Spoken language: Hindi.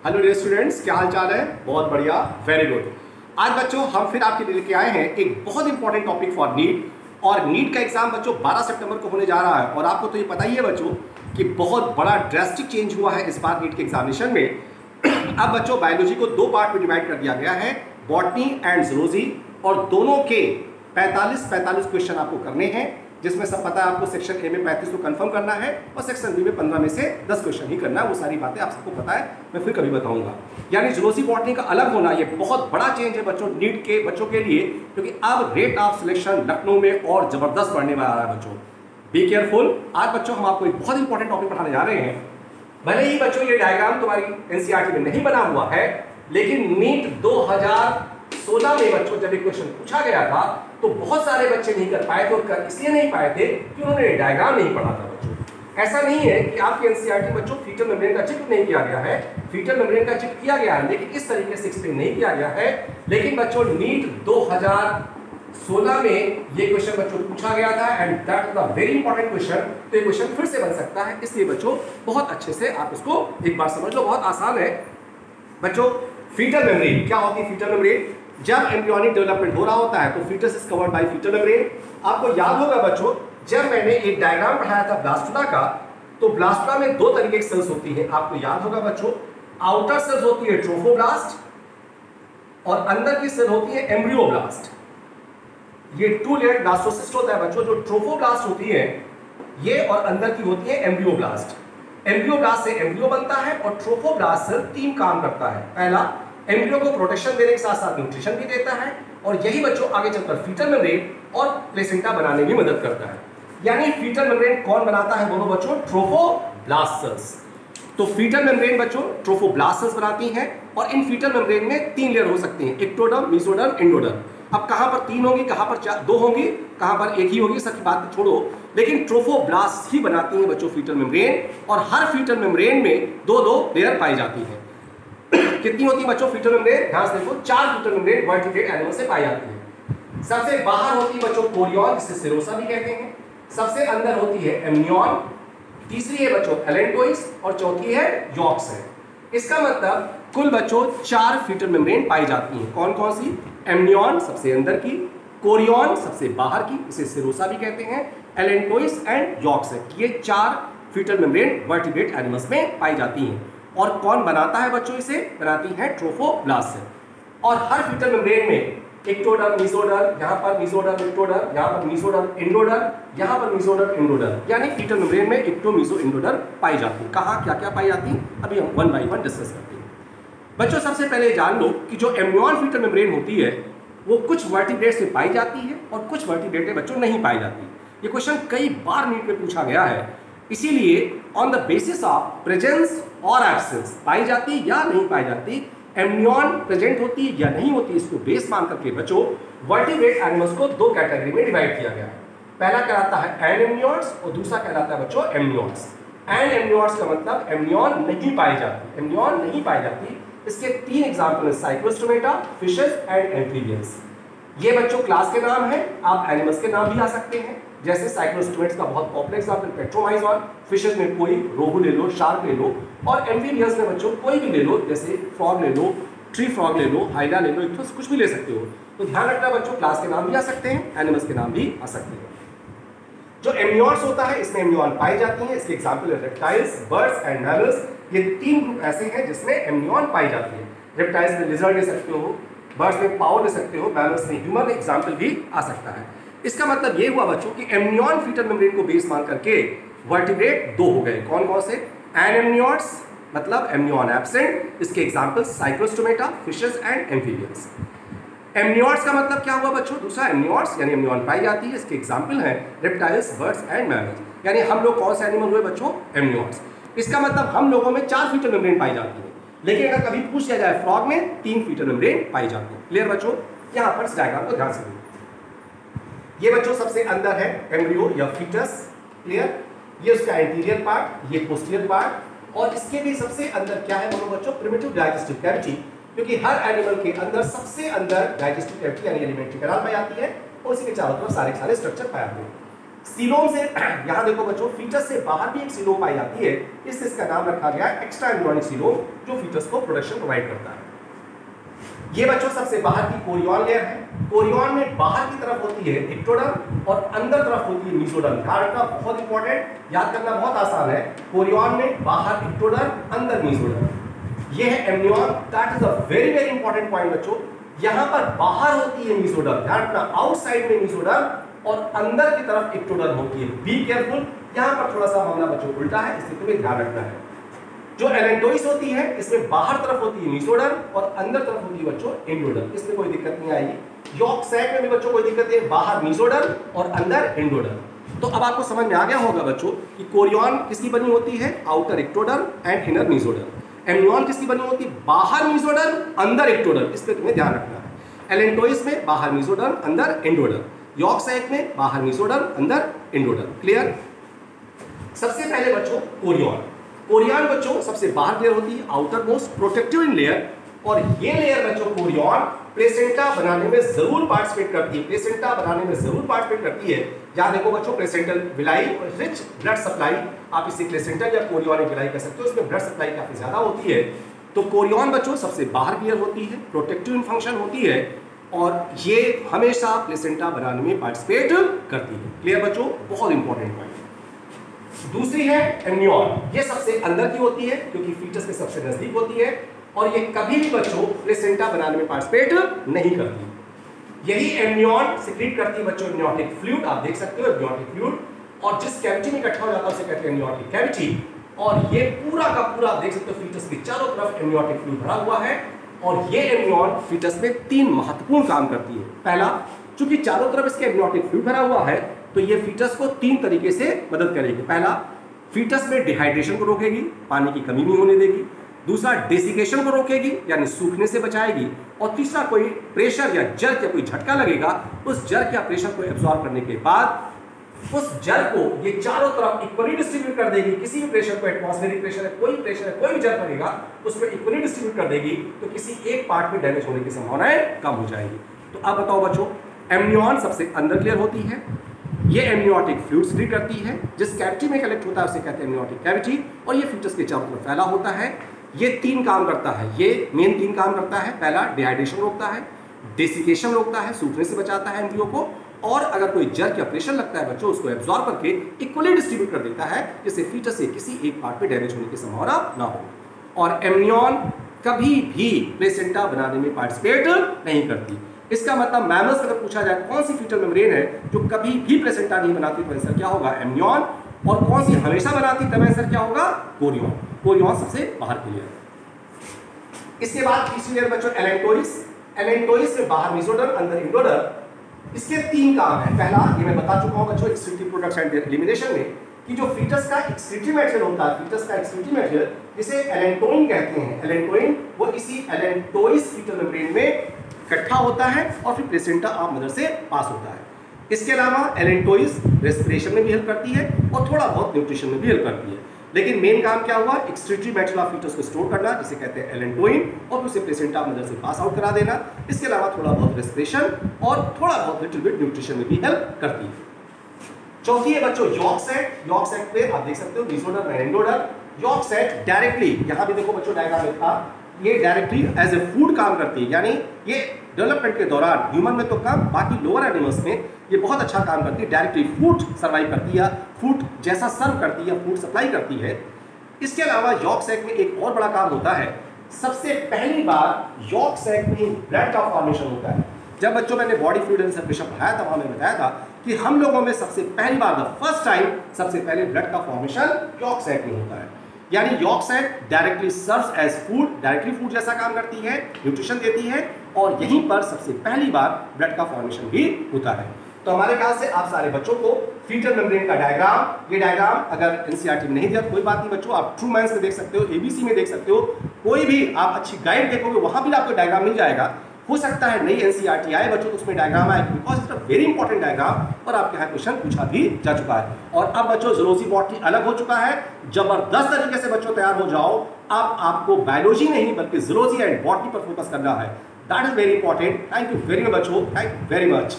हेलो डियर स्टूडेंट्स, क्या हाल चाल है? बहुत बढ़िया, वेरी गुड। आज बच्चों हम फिर आपके लिए लेके आए हैं एक बहुत इंपॉर्टेंट टॉपिक फॉर नीट। और नीट का एग्जाम बच्चों 12 सितंबर को होने जा रहा है। और आपको तो ये पता ही है बच्चों कि बहुत बड़ा ड्रास्टिक चेंज हुआ है इस बार नीट के एग्जामिनेशन में। अब बच्चों बायोलॉजी को दो पार्ट में डिवाइड कर दिया गया है, बॉटनी एंड जूलॉजी, और दोनों के 45 क्वेश्चन आपको करने हैं, जिसमें सब पता है आपको सेक्शन ए में 35 को कंफर्म करना है और सेक्शन बी में 15 में से 10 क्वेश्चन ही करना है। वो सारी बातें आप सबको पता है, मैं फिर कभी बताऊंगा। यानी जूलॉजी बॉटनी का अलग होना ये बहुत बड़ा चेंज है बच्चों नीट के बच्चों के लिए, क्योंकि अब रेट ऑफ सिलेक्शन लखनऊ में और जबरदस्त बढ़ने वाला है बच्चों। Be careful. आज बच्चों हम आपको एक बहुत इंपॉर्टेंट टॉपिक पढ़ाने जा रहे हैं। भले ही बच्चों ये डायग्राम तुम्हारी एनसीईआरटी में नहीं बना हुआ है, लेकिन नीट 2016 में बच्चों जब एक क्वेश्चन पूछा गया था तो बहुत सारे बच्चे नहीं कर पाए थे। और इसलिए नहीं पाए थे कि उन्होंने डायग्राम नहीं पढ़ा था बच्चों। ऐसा नहीं है कि आपके एनसीईआरटी बच्चों फीटल मेम्ब्रेन का चित्र नहीं किया गया है, फीटल मेम्ब्रेन का चित्र किया गया है, लेकिन इस तरीके से एक्सप्लेन नहीं किया गया है। लेकिन बच्चों नीट 2016 में ये क्वेश्चन बच्चों पूछा गया था and that was a very important question. तो ये क्वेश्चन फिर से बन सकता है, इसलिए बच्चों बहुत अच्छे से आप इसको एक बार समझ लो, बहुत आसान है बच्चों। फीटल मेम्ब्रेन क्या होती है? फीटल मेम्ब्रेन जब एम्ब्रियोनिक डेवलपमेंट हो रहा होता है तो foetus is covered by foetal membrane. आपको याद होगा बच्चों, जब मैंने एक डायग्राम पढ़ाया था ब्लास्टुला का, तो ब्लास्टुला में दो तरीके की सेल्स होती हैं। आपको याद होगा बच्चों, आउटर सेल्स होती है ट्रोफोब्लास्ट और अंदर की सेल होती है एम्ब्रियोब्लास्ट। ये टू लेयर्ड ब्लास्टोसिस्ट होता है बच्चों। जो ट्रोफोब्लास्ट होती है ये और अंदर की होती है एम्ब्रियोब्लास्ट। एम्ब्रियोब्लास्ट से एम्ब्रियो बनता है और ट्रोफोब्लास्ट से तीन काम करता है। पहला, एम्ब्रियो को प्रोटेक्शन देने के साथ साथ न्यूट्रिशन भी देता है, और यही बच्चों आगे चलकर फीटल मेम्ब्रेन और प्लेसेंटा बनाने में मदद करता है। यानी फीटल मेम्ब्रेन कौन बनाता है? बोलो बच्चों, ट्रोफोब्लास्ट सेल्स। तो फीटल मेम्ब्रेन बच्चों ट्रोफोब्लास्ट सेल्स बनाती हैं, और इन फीटल मेम्ब्रेन में तीन लेयर हो सकती हैं, एक्टोडर्म, मेसोडर्म, एंडोडर्म। अब कहां पर तीन होंगी, कहां पर दो होंगी, कहां पर एक ही होगी, सबकी बात छोड़ो, लेकिन ट्रोफोब्लास्ट ही बनाती हैं बच्चों फीटल मेम्ब्रेन। और हर फीटल मेम्ब्रेन में दो दो लेयर पाई जाती है। कितनी होती है बच्चों फीटल मेम्ब्रेन? ध्यान से देखो, 4 फीटल मेम्ब्रेन वर्टिब्रेट एनिमल से पाई जाती है। सबसे बाहर होती है बच्चों कोरियन, जिसे सेरोसा भी कहते हैं। सबसे अंदर होती है एमनियन, तीसरी है बच्चों एलेंटोइस, और चौथी है यॉक्स है। इसका मतलब कुल बच्चों 4 फीटल मेम्ब्रेन पाई जाती हैं। कौन कौन सी? एमनियन सबसे अंदर की, कोरियन सबसे बाहर की, इसे सेरोसा भी कहते हैं, एलेंटोइस एंड यॉक्स है। ये 4 फीटल मेम्ब्रेन वर्टिब्रेट एनिमल्स में पाई जाती हैं। और कौन बनाता है बच्चों? इसे बनाती है ट्रोफोब्लास्ट सेल। और हर फीटल मेम्ब्रेन में एक्टोडर्म, मेसोडर्म, यहाँ पर मेसोडर्म, एक्टोडर्म, यहाँ पर मेसोडर्म, एंडोडर्म, यहाँ पर मेसोडर्म, एंडोडर्म, यानी फीटल मेम्ब्रेन में एक्टो, मेसो, एंडोडर्म पाई जाती है। कहाँ क्या क्या पाई जाती है अभी हम वन बाय वन डिस्कस करते हैं। बच्चों सबसे पहले जान लो कि जो एम्ब्रियन फीटल मेम्ब्रेन होती है वो कुछ वर्टिब्रेट से पाई जाती है और कुछ वर्टिब्रेट बच्चों नहीं पाई जाती। ये क्वेश्चन कई बार नीट में पूछा गया है, इसीलिए on the basis of presence और एब्सेंस पाई जाती या नहीं पाई जाती, एम्ब्रियन प्रेजेंट होती या नहीं होती, इसको बेस मान करके बच्चों वर्टिब्रेट एनिमल्स को दो कैटेगरी में डिवाइड किया गया है। पहला कहलाता है एनेम्नियर्स और दूसरा कहलाता है बच्चों एम्नियर्स। एनेम्नियर्स का मतलब एम्ब्रियन नहीं पाई जाती, एम्ब्रियन नहीं पाई जाती। इसके 3 एग्जाम्पल हैं, साइक्लोस्टोमेटा, फिशेस एंड एम्फीबियंस। ये बच्चों क्लास के नाम है, आप एनिमल्स के नाम भी आ सकते हैं। जैसे साइक्लोस्टोमेट्स का बहुत पॉपुलर एग्जांपल पेट्रोमाइजॉन, फिशेस में कोई रोहू ले लो, शार्क ले लो, और एम्फीबियंस में बच्चों कोई भी ले लो, जैसे फ्रॉग ले लो, ट्री फ्रॉग ले लो, हाइडा ले लो, इक्थोस, कुछ भी ले सकते हो। तो ध्यान रखना बच्चों, क्लास के नाम भी आ सकते हैं, एनिमल्स के नाम भी आ सकते हैं। जो एम्नियर्स होता है इसमें एम्नियन पाई जाती है। इसके एग्जाम्पल है रेप्टाइल्स, बर्ड्स एंड मैमल्स। ये 3 ग्रुप ऐसे हैं जिसमें एम्नियन पाई जाती है। रेप्टाइल्स में लिजर्ड ले सकते हो, बर्ड्स में पाउ ले सकते हो, मैमल्स में ह्यूमन एग्जाम्पल भी आ सकता है। इसका मतलब ये हुआ बच्चों कि एम्नियन फीटल मेम्ब्रेन को बेस मान करके वर्टिब्रेट 2 हो गए। कौन कौन से? एनेम्नियर्स मतलब एम्नियन एब्सेंट, इसके example cyclostomata, fishes and amphibians. Amniotes का मतलब क्या हुआ बच्चों? दूसरा एम्नियर्स यानी एम्नियन पाई जाती है, इसके एग्जांपल हैं रेप्टाइल्स, बर्ड्स एंड मैमल्स। यानी हम लोग कौन से एनिमल हुए बच्चों? एम्नियर्स। इसका मतलब हम लोगों में 4 फीटल मेम्ब्रेन पाई जाती है, लेकिन अगर कभी पूछ लिया जाए फ्रॉग में 3 फीटल मेम्ब्रेन पाई जाती है। क्लियर बच्चों? यहाँ पर इस डायग्राम को ध्यान से देखो। ये बच्चों सबसे अंदर है एम्ब्रियो या फीटस। क्लियर? ये उसका एंटीरियर पार्ट, ये पोस्टीरियर पार्ट, और इसके भी सबसे अंदर क्या है बोलो बच्चों? प्रिमिटिव डाइजेस्टिव कैविटी, क्योंकि हर एनिमल के अंदर सबसे अंदर डाइजेस्टिव कैविटी यानी एलिमेंट्री कैनाल पाई जाती है, और उसी के चारों तरफ सारे स्ट्रक्चर पाए जाते हैं। सीलोम से यहाँ देखो बच्चों, फीटस से बाहर भी एक सीलोम पाई जाती है, इसका नाम रखा गया एक्स्ट्रा एम्ब्रियोनिक सीलोम, जो फीटस को प्रोटेक्शन प्रोवाइड करता है। ये बच्चों सबसे बाहर की कोरियन लेयर है। कोरियन में बाहर की तरफ होती है एक्टोडर्म और अंदर तरफ होती है मेसोडर्म। ध्यान रखना, बहुत इंपॉर्टेंट, याद करना बहुत आसान है। कोरियन में बाहर एक्टोडर्म, अंदर मेसोडर्म। ये है एम्ब्रियन, that is a very very important point बच्चों। यहां पर बाहर होती है मेसोडर्म, ध्यान रखना, आउटसाइड में मेसोडर्म और अंदर की तरफ एक्टोडर्म होती है। बी केयरफुल, यहां पर थोड़ा सा मामला बच्चों उल्टा है, इसलिए तुम्हें ध्यान रखना है। जो एलेंटोइस होती है, इसमें बाहर तरफ होती है मेसोडर्म और अंदर तरफ होती है बच्चों एंडोडर्म, इसमें कोई दिक्कत नहीं आएगी। यॉर्क सैक में भी बच्चों कोई दिक्कत नहीं, बाहर मेसोडर्म और अंदर एंडोडर्म। तो अब आपको समझ में आ गया होगा बच्चों कि कोरियन किसकी बनी होती है, outer ectoderm and inner mesoderm. एम्ब्रियन किसकी बनी होती है, बाहर मेसोडर्म अंदर एक्टोडर्म, इस पे तुम्हें ध्यान रखना है। एलेंटोइस में बाहर मेसोडर्म अंदर एंडोडर्म, यॉर्क सैक में बाहर मेसोडर्म अंदर एंडोडर्म। क्लियर। सबसे पहले बच्चों कोरियन, कोरियन बच्चों सबसे बाहर लेयर होती है, आउटर मोस्ट प्रोटेक्टिव लेयर, और ये लेयर बच्चों कोरियन प्लेसेंटा बनाने में जरूर पार्टिसिपेट करती है, प्लेसेंटा बनाने में जरूर पार्टिसिपेट करती है। यहां देखो बच्चों, प्लेसेंटल विलाई और रिच ब्लड सप्लाई, आप इसे प्लेसेंटा या कोरियन विलाई कह सकते हो, इसमें ब्लड सप्लाई काफी ज्यादा होती है। तो कोरियन बच्चों सबसे बाहर लेयर होती है, प्रोटेक्टिव फंक्शन होती है, और ये हमेशा प्लेसेंटा बनाने में पार्टिसिपेट करती है। क्लियर बच्चों, बहुत इंपॉर्टेंट पॉइंट। दूसरी है एम्ब्रियन, ये सबसे अंदर की होती है क्योंकि फीटस के सबसे नजदीक होती है, और ये कभी भी बच्चों प्लेसेंटा बनाने में पार्टिसिपेट नहीं करती। यही एम्ब्रियन सिक्रीट करती है बच्चों एम्ब्रियोटिक फ्लूइड, आप देख सकते हो एम्ब्रियोटिक फ्लूइड, और जिस कैविटी में इकट्ठा हो जाता है उसे कहते हैं एम्ब्रियोटिक कैविटी। और ये पूरा का पूरा देख सकते हो फीटस के चारों तरफ एम्ब्रियोटिक फ्लूइड भरा हुआ है, और ये एम्ब्रियन फीटस में 3 महत्वपूर्ण काम करती है। पहला, चूंकि चारों तरफ इसके एम्ब्रियोटिक फ्लूइड भरा हुआ है, तो ये फीटस को 3 तरीके से मदद करेगी। पहला, फीटस में डिहाइड्रेशन को रोकेगी, पानी की कमी नहीं होने देगी। दूसरा, डेसिकेशन को रोकेगी, यानी सूखने से बचाएगी। और तीसरा, कोई प्रेशर या जर्क या कोई झटका लगेगा, उस जर्क या प्रेशर को एब्जॉर्ब करने के बाद उस जर्क को ये चारों तरफ इक्वली डिस्ट्रीब्यूट कर देगी। किसी भी प्रेशर को, एटमॉस्फेरिक प्रेशर है, कोई प्रेशर है, कोई भी जर्क बनेगा, उसको इक्वली डिस्ट्रीब्यूट कर देगी, तो किसी एक पार्ट में डैमेज होने की संभावनाएं कम हो जाएगी। तो अब बताओ बच्चों, एम्ब्रियन सबसे अंदर क्लियर होती है, ये एम्ब्रियोटिक फ्लूइड सिक्रीट करती है, जिस कैविटी में कलेक्ट होता है उसे कहते हैं एम्ब्रियोटिक कैविटी, और ये फीटस के चारों तरफ फैला होता है। ये 3 काम करता है, ये मेन 3 काम करता है। पहला, डिहाइड्रेशन रोकता है, डेसिकेशन रोकता है, सूखने से बचाता है एम्ब्रियो को, और अगर कोई जर्क या प्रेशर लगता है बच्चों, उसको एब्जॉर्ब करके इक्वली डिस्ट्रीब्यूट कर देता है, जिससे फीटस से किसी एक पार्ट पे डैमेज होने की संभावना ना हो। और एम्ब्रियन कभी भी प्लेसेंटा बनाने में पार्टिसिपेट नहीं करती। इसका मतलब मैमल्स अगर पूछा जाए कौन सी फीटल मेम्ब्रेन है जो कभी भी प्लेसेंटा नहीं बनाती, तो आंसर क्या होगा, एम्ब्रियन। और कौन सी हमेशा बनाती, तब आंसर क्या होगा, कोरियन। कोरियन सबसे बाहर की लेयर। इसके बाद तीसरी लेयर बच्चों एलेंटोइस। एलेंटोइस में बाहर मेसोडर्म, अंदर एंडोडर्म। इसके 3 काम है। पहला, ये मैं बता चुका हूं बच्चों एक्सक्रीटिव प्रोडक्ट्स एंड एलिमिनेशन में, कि जो फीटस का एक्सक्रीटिव मटेरियल होता है, फीटस का एक्सक्रीटिव मटेरियल जिसे एलेंटोइन कहते हैं, एलेंटोइन, वो इसी एलेंटोइस फीटल मेम्ब्रेन में इकट्ठा होता है और फिर प्लेसेंटा ऑफ मदर से पास होता है। इसके अलावा एलेंटोइस रेस्पिरेशन में भी हेल्प करती है और थोड़ा बहुत न्यूट्रिशन में भी हेल्प करती है। लेकिन मेन काम क्या हुआ, एक्सक्रीटरी मटेरियल ऑफ फीटस को स्टोर करना, जिसे कहते हैं एलेंटोइन, और उसे प्लेसेंटा ऑफ मदर से पास आउट करा देना। इसके अलावा थोड़ा बहुत रेस्पिरेशन और थोड़ा बहुत लिटिल बिट न्यूट्रिशन में भी हेल्प करती है। चौथी है बच्चों यॉर्क सैक। यॉर्क सैक पे आप देख सकते हो mesoderm and endoderm. Yolk sac directly, यहां भी देखो बच्चों डायग्राम में था, ये डायरेक्टली एज ए फूड काम करती है, यानी ये डेवलपमेंट के दौरान ह्यूमन में तो कम, बाकी लोअर एनिमल्स में ये बहुत अच्छा काम करती है, डायरेक्टली फूड सर्वाइव करती है, फूड जैसा सर्व करती है, फूड सप्लाई करती है। इसके अलावा यॉर्क सैक में एक और बड़ा काम होता है, सबसे पहली बार यॉर्क सैक में ब्लड का फॉर्मेशन होता है। जब बच्चों मैंने बॉडी फ्लूइड एंड सर्कुलेशन पढ़ाया था, वहां मैंने बताया था कि हम लोगों में सबसे पहली बार, द फर्स्ट टाइम, सबसे पहले ब्लड का फॉर्मेशन यॉर्क सैक में होता है। यानी yolk sac directly serves as food, directly food जैसा काम करती है, न्यूट्रिशन देती है, और यहीं पर सबसे पहली बार ब्लड का फॉर्मेशन भी होता है। तो हमारे ख्याल से आप सारे बच्चों को फीटल मेम्ब्रेन का डायग्राम, ये डायग्राम अगर एनसीईआरटी में नहीं दिया तो कोई बात नहीं बच्चों, आप ट्रू माइंड्स में देख सकते हो, एबीसी में देख सकते हो, कोई भी आप अच्छी गाइड देखोगे वहां भी आपको डायग्राम मिल जाएगा। हो सकता है नई एनसीईआरटी आए बच्चों तो उसमें डायग्राम आए, because it's a very important diagram, और आपके यहाँ क्वेश्चन पूछा भी जा चुका है। और अब बच्चों जूलॉजी बॉटनी अलग हो चुका है, जबरदस्त तरीके से बच्चों तैयार हो जाओ। अब आपको बायोलॉजी नहीं बल्कि जूलॉजी एंड बॉटनी पर फोकस करना है। That is very important. Thank you very much बच्चों, थैंक यू वेरी मच।